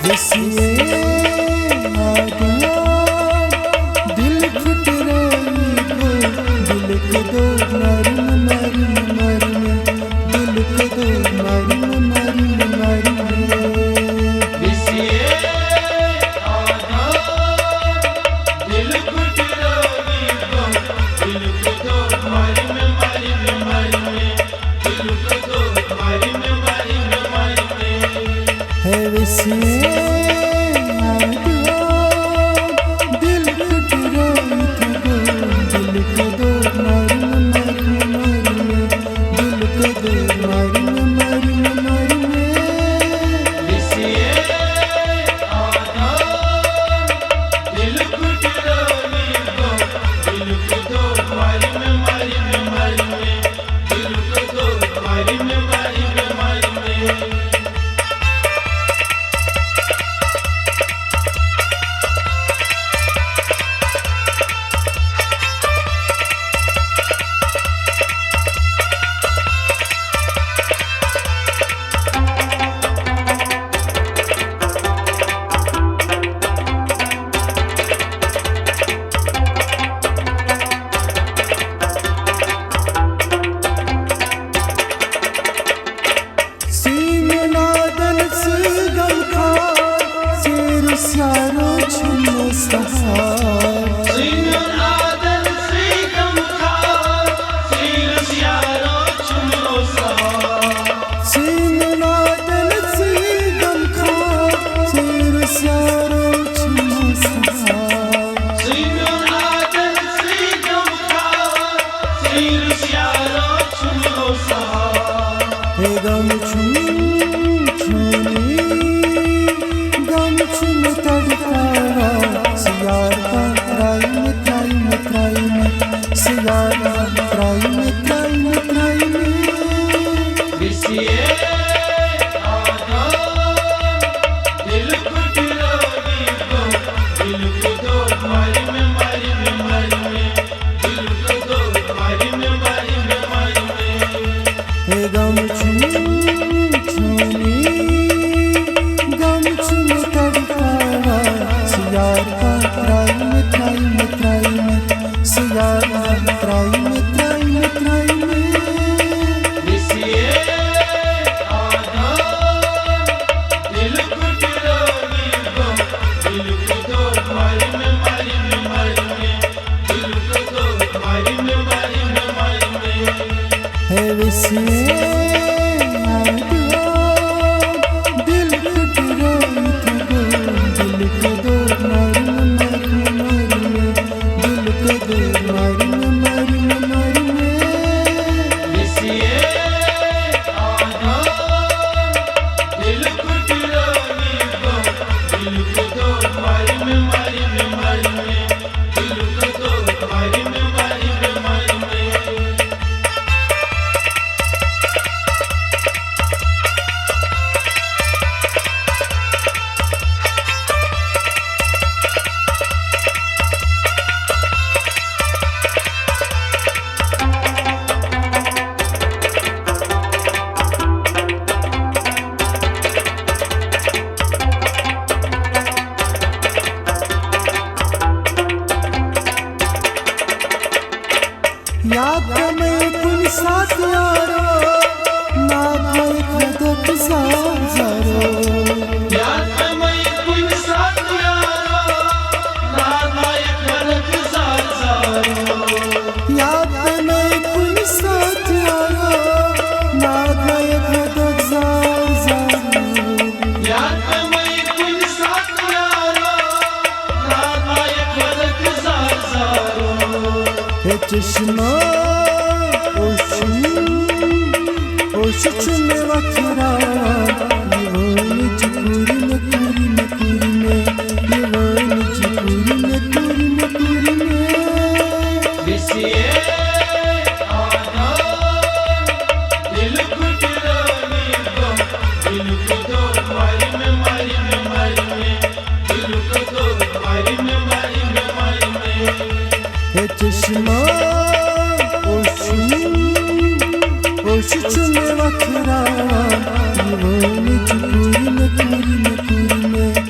वैसे आ गया दिल फुट रही को दिल को दो मारूं मारूं मारूं दिल को दो मारूं मारूं मारूं वैसे आ गया दिल फुट रही को दिल को दो मारूं मारूं मारूं दिल को दो मारूं मारूं मारूं है वैसे चश्मा ओश में वखरा ये चूरी में पूरी में पूरी में ये चूरी में पूरी में पूरी में विसिए आना दिल फुट रही को दिल को दो मारी में मारी में मारी में दिल को दो मारी में मारी में मारी में ये चश्मा ओश में वखरा ये चूरी में पूरी में पूरी में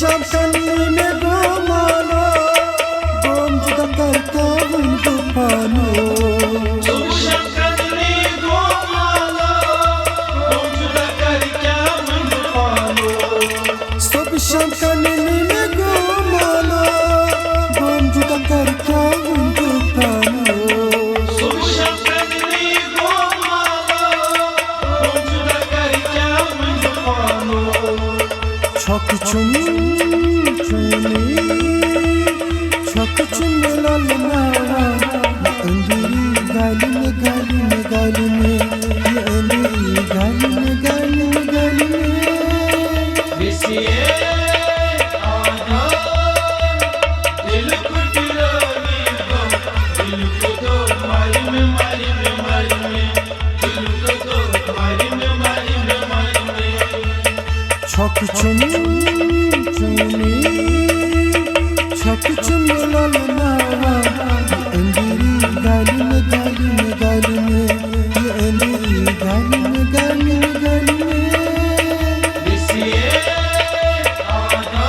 शाम कन्नी में गो मानो गोम जुदा करता उनको पानो सुबह शाम कन्नी गो मानो गोम जुदा करके उनको पानो सुबह शाम कन्नी में गो मानो गोम जुदा करके उनको पानो सुबह शाम कन्नी गो मानो गोम जुदा करके उनको पानो छक चुन लाल नावा अंधेरी गाली में ये अंधेरी गाली में बिसिए आधा दिल को दिलोनी को दिल को दो मारी में दिल को दो मारी में छक चुन लाल नावा अंधेरी गाली में ये अंधेरी गाली में बिसिए आधा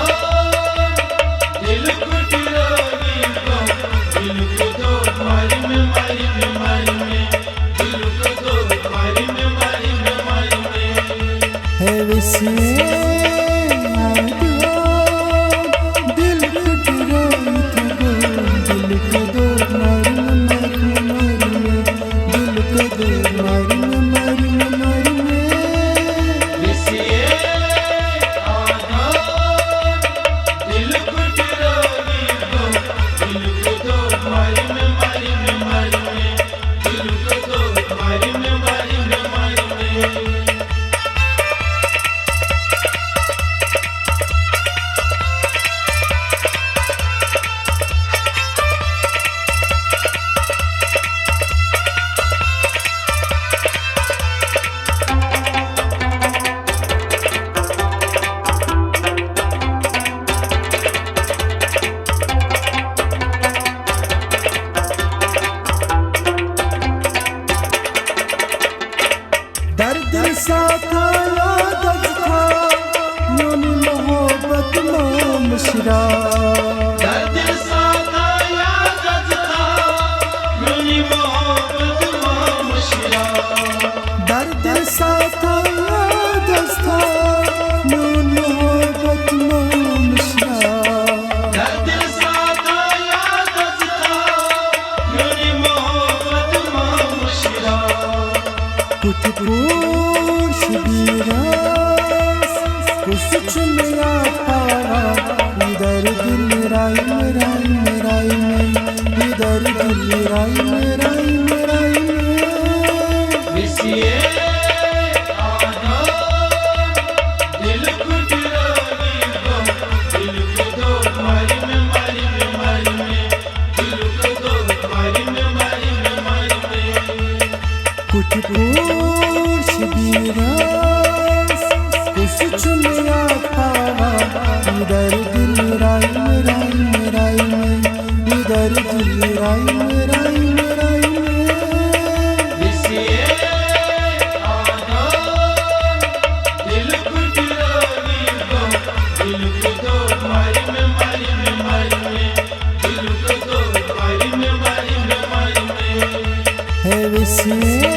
दिल को दिलोनी को दिल को दो मारी में दिल को दो मारी में है विसिए दर्द साथ याद था यूं मोहब्बत मुशरा दर्द साथ याद था यूं मोहब्बत मुशरा दर्द साथ याद था यूं मोहब्बत मुशरा दर्द साथ याद था यूं मोहब्बत मुशरा कुछ पुरुष बीरास कुछ मेरा पारा इधर दिल राई में इधर दिल राई में बिसिए आधा दिल को दिलोनी को दिल को दो मारी में दिल को दो मारी में कुछ पुरुष बीरास कुछ मेरा पारा इधर दिल राई में इधर दिल राई में बिसिए आधा दिल को दिलोनी को दिल को दो मारी में दिल को दो मारी में है विसिए